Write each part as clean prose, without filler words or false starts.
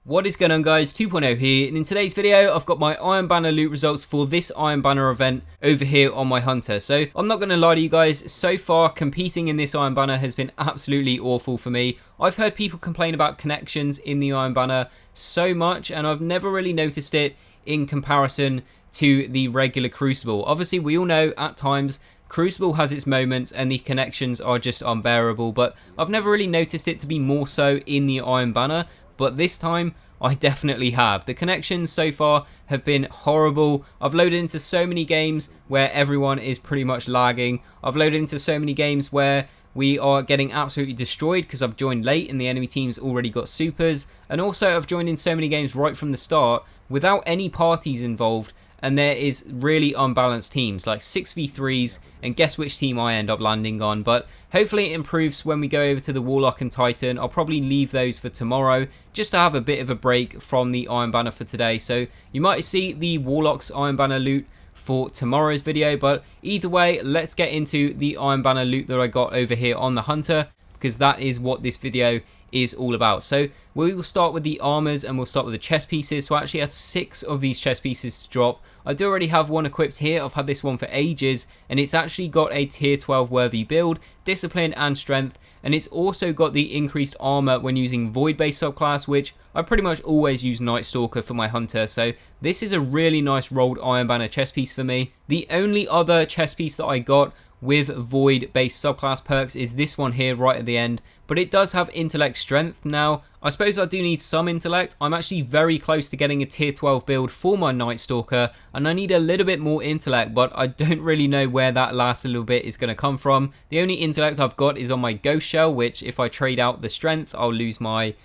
What is going on, guys? 2.0 here, and in today's video I've got my Iron Banner loot results for this Iron Banner event over here on my Hunter. So I'm not going to lie to you guys, so far competing in this Iron Banner has been absolutely awful for me. I've heard people complain about connections in the Iron Banner so much, and I've never really noticed it in comparison to the regular Crucible. Obviously we all know at times Crucible has its moments and the connections are just unbearable, but I've never really noticed it to be more so in the Iron Banner. But this time, I definitely have. The connections so far have been horrible. I've loaded into so many games where everyone is pretty much lagging. I've loaded into so many games where we are getting absolutely destroyed because I've joined late and the enemy team's already got supers. And also I've joined in so many games right from the start without any parties involved. And there is really unbalanced teams like 6v3s, and guess which team I end up landing on. But hopefully it improves when we go over to the Warlock and Titan. I'll probably leave those for tomorrow just to have a bit of a break from the Iron Banner for today. So you might see the Warlock's Iron Banner loot for tomorrow's video. But either way, let's get into the Iron Banner loot that I got over here on the Hunter, because that is what this video is all about. So we will start with the armors and we'll start with the chest pieces. So I actually had 6 of these chest pieces to drop. I do already have one equipped here. I've had this one for ages, and it's actually got a tier 12 worthy build, discipline and strength, and it's also got the increased armor when using void based subclass, which I pretty much always use Night Stalker for my Hunter. So this is a really nice rolled Iron Banner chest piece for me. The only other chest piece that I got with void based subclass perks is this one here right at the end, but it does have intellect strength. Now I suppose I do need some intellect. I'm actually very close to getting a tier 12 build for my Night Stalker, and I need a little bit more intellect, but I don't really know where that last little bit is going to come from. The only intellect I've got is on my Ghost Shell, which if I trade out the strength I'll lose my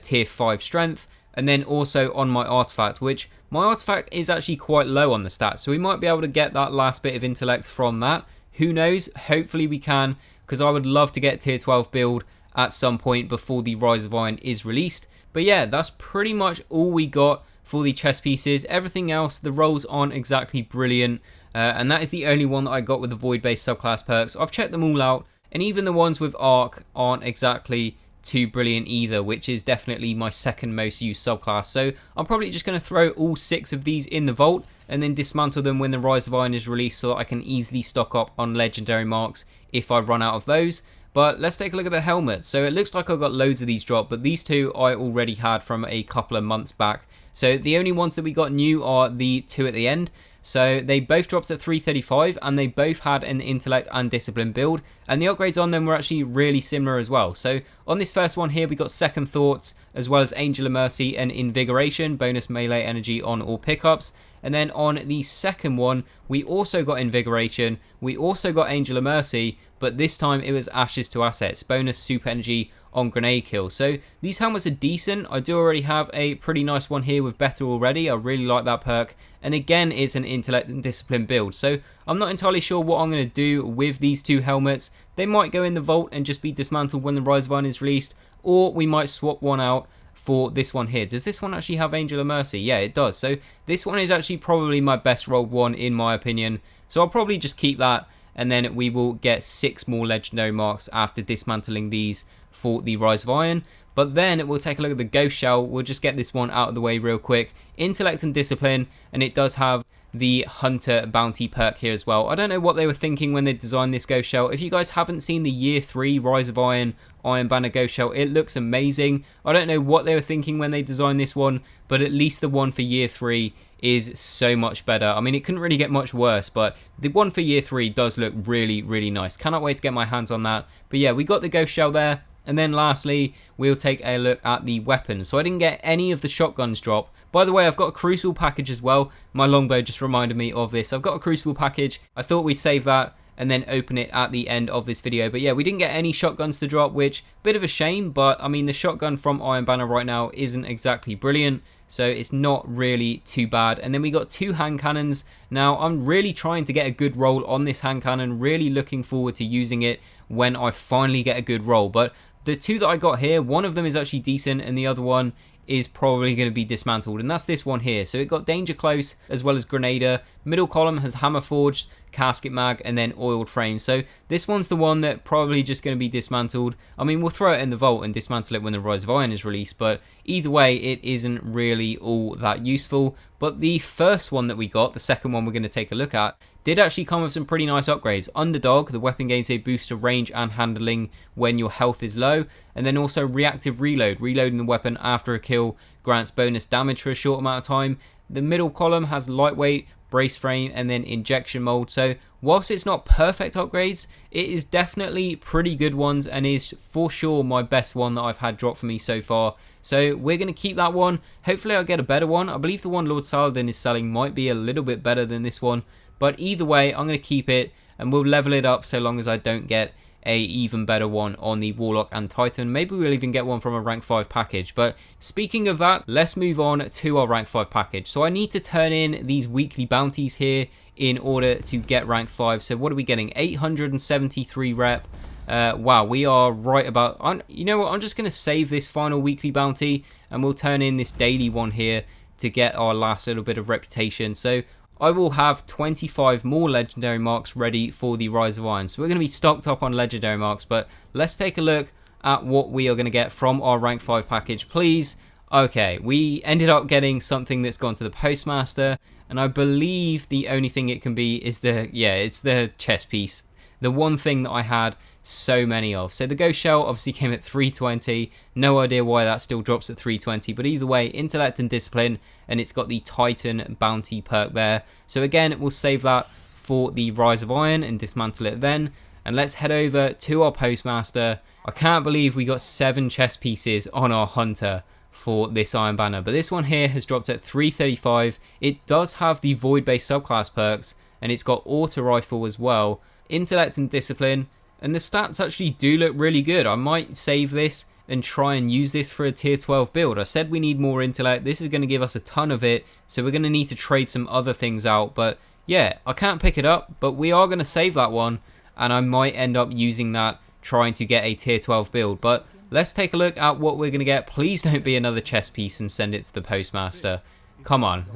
tier 5 strength, and then also on my artifact, which my artifact is actually quite low on the stats, so we might be able to get that last bit of intellect from that. Who knows? Hopefully we can, because I would love to get tier 12 build at some point before the Rise of Iron is released. But yeah, that's pretty much all we got for the chest pieces. Everything else, the rolls aren't exactly brilliant, and that is the only one that I got with the void based subclass perks. I've checked them all out, and even the ones with arc aren't exactly too brilliant either, which is definitely my second most used subclass. So I'm probably just going to throw all 6 of these in the vault and then dismantle them when the Rise of Iron is released, so that I can easily stock up on legendary marks if I run out of those. But let's take a look at the helmets. So it looks like I've got loads of these dropped, but these 2 I already had from a couple of months back. So the only ones that we got new are the 2 at the end. So they both dropped at 335, and they both had an intellect and discipline build, and the upgrades on them were actually really similar as well. So on this first one here we got Second Thoughts, as well as Angel of Mercy and Invigoration, bonus melee energy on all pickups. And then on the second one we also got Invigoration, we also got Angel of Mercy, but this time it was Ashes to Assets, bonus super energy on grenade kill. So these helmets are decent. I do already have a pretty nice one here with Better already. I really like that perk, and again it's an intellect and discipline build. So I'm not entirely sure what I'm going to do with these 2 helmets. They might go in the vault and just be dismantled when the Rise of Iron is released, or we might swap one out for this one here. Does this one actually have Angel of Mercy? Yeah, it does. So this one is actually probably my best rolled one in my opinion. So I'll probably just keep that, and then we will get 6 more legendary marks after dismantling these for the Rise of Iron. But then we'll take a look at the Ghost Shell. We'll just get this one out of the way real quick. Intellect and discipline, and it does have the Hunter bounty perk here as well. I don't know what they were thinking when they designed this Ghost Shell. If you guys haven't seen the year 3 Rise of Iron Banner Ghost Shell, it looks amazing. I don't know what they were thinking when they designed this one, but at least the one for year 3 is so much better. I mean, it couldn't really get much worse, but the one for year 3 does look really, really nice. Cannot wait to get my hands on that. But yeah, we got the Ghost Shell there. And then lastly, we'll take a look at the weapons. So I didn't get any of the shotguns drop. By the way, I've got a Crucible package as well. My longbow just reminded me of this. I've got a Crucible package. I thought we'd save that and then open it at the end of this video. But yeah, we didn't get any shotguns to drop, which bit of a shame. But I mean, the shotgun from Iron Banner right now isn't exactly brilliant, so it's not really too bad. And then we got 2 hand cannons. Now I'm really trying to get a good roll on this hand cannon, really looking forward to using it when I finally get a good roll. But the 2 that I got here, one of them is actually decent and the other one is probably going to be dismantled, and that's this one here. So it got Danger Close as well as Grenadier, Middle column has hammer forged, casket mag, and then oiled frame. So this one's the one that probably just going to be dismantled. I mean, we'll throw it in the vault and dismantle it when the Rise of Iron is released, but either way, it isn't really all that useful. But the first one that we got, the second one we're going to take a look at, did actually come with some pretty nice upgrades. Underdog, the weapon gains a boost to range and handling when your health is low, and then also reactive reload. Reloading the weapon after a kill grants bonus damage for a short amount of time. The middle column has lightweight, brace frame, and then injection mold. So whilst it's not perfect upgrades, it is definitely pretty good ones and is for sure my best one that I've had drop for me so far. So we're going to keep that one. Hopefully I'll get a better one. I believe the one Lord Saladin is selling might be a little bit better than this one. But either way, I'm going to keep it and we'll level it up so long as I don't get a even better one on the Warlock and Titan. Maybe we'll even get one from a rank 5 package. But speaking of that, let's move on to our rank 5 package. So I need to turn in these weekly bounties here in order to get rank 5. So what are we getting? 873 rep. Wow, we are right about... you know what? I'm just going to save this final weekly bounty and we'll turn in this daily one here to get our last little bit of reputation. So I will have 25 more legendary marks ready for the Rise of Iron. So we're going to be stocked up on legendary marks, but let's take a look at what we are going to get from our rank 5 package, please. Okay, we ended up getting something that's gone to the Postmaster, and I believe the only thing it can be is it's the chest piece. The one thing that I had so many of. So the Ghost Shell obviously came at 320. No idea why that still drops at 320, but either way, intellect and discipline, and it's got the Titan bounty perk there. So again, we'll save that for the Rise of Iron and dismantle it then. And let's head over to our Postmaster. I can't believe we got 7 chest pieces on our Hunter for this Iron Banner, but this one here has dropped at 335. It does have the Void-based subclass perks, and it's got Auto Rifle as well, intellect and discipline, and the stats actually do look really good. I might save this and try and use this for a tier 12 build. I said we need more intellect. This is going to give us a ton of it, so we're going to need to trade some other things out. But yeah, I can't pick it up, but we are going to save that one, and I might end up using that trying to get a tier 12 build. But let's take a look at what we're going to get. Please don't be another chest piece and send it to the Postmaster. Come on,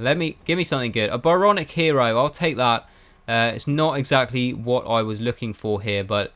give me something good. A Byronic Hero, I'll take that. It's not exactly what I was looking for here, but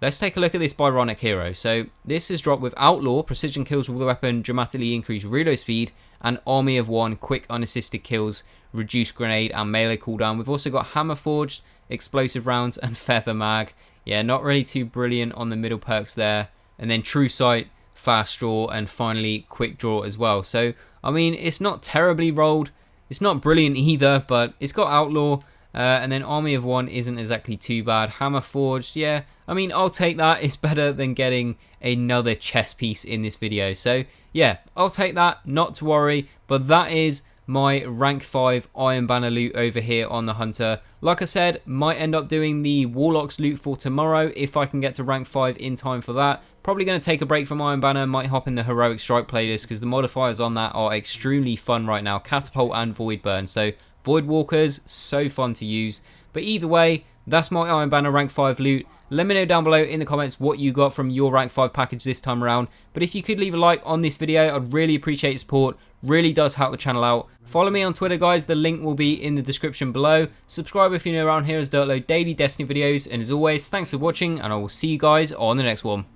let's take a look at this Byronic Hero. So this is dropped with Outlaw, precision kills with the weapon dramatically increase reload speed, and Army of One, quick unassisted kills, reduced grenade and melee cooldown. We've also got Hammer Forged, explosive rounds, and Feather Mag. Yeah, not really too brilliant on the middle perks there. And then True Sight, Fast Draw, and finally Quick Draw as well. So, I mean, it's not terribly rolled. It's not brilliant either, but it's got Outlaw. And then Army of One isn't exactly too bad. Hammer Forged, yeah, I mean, I'll take that. It's better than getting another chest piece in this video. So, yeah, I'll take that, not to worry. But that is my rank 5 Iron Banner loot over here on the Hunter. Like I said, might end up doing the Warlock's loot for tomorrow if I can get to rank 5 in time for that. Probably going to take a break from Iron Banner, might hop in the Heroic Strike playlist because the modifiers on that are extremely fun right now. Catapult and Void Burn. So Void Walkers, so fun to use. But either way, that's my Iron Banner rank 5 loot. Let me know down below in the comments what you got from your rank 5 package this time around. But if you could leave a like on this video, I'd really appreciate your support. Really does help the channel out. Follow me on Twitter, guys. The link will be in the description below. Subscribe if you're new around here as I upload daily Destiny videos. And as always, thanks for watching, and I will see you guys on the next one.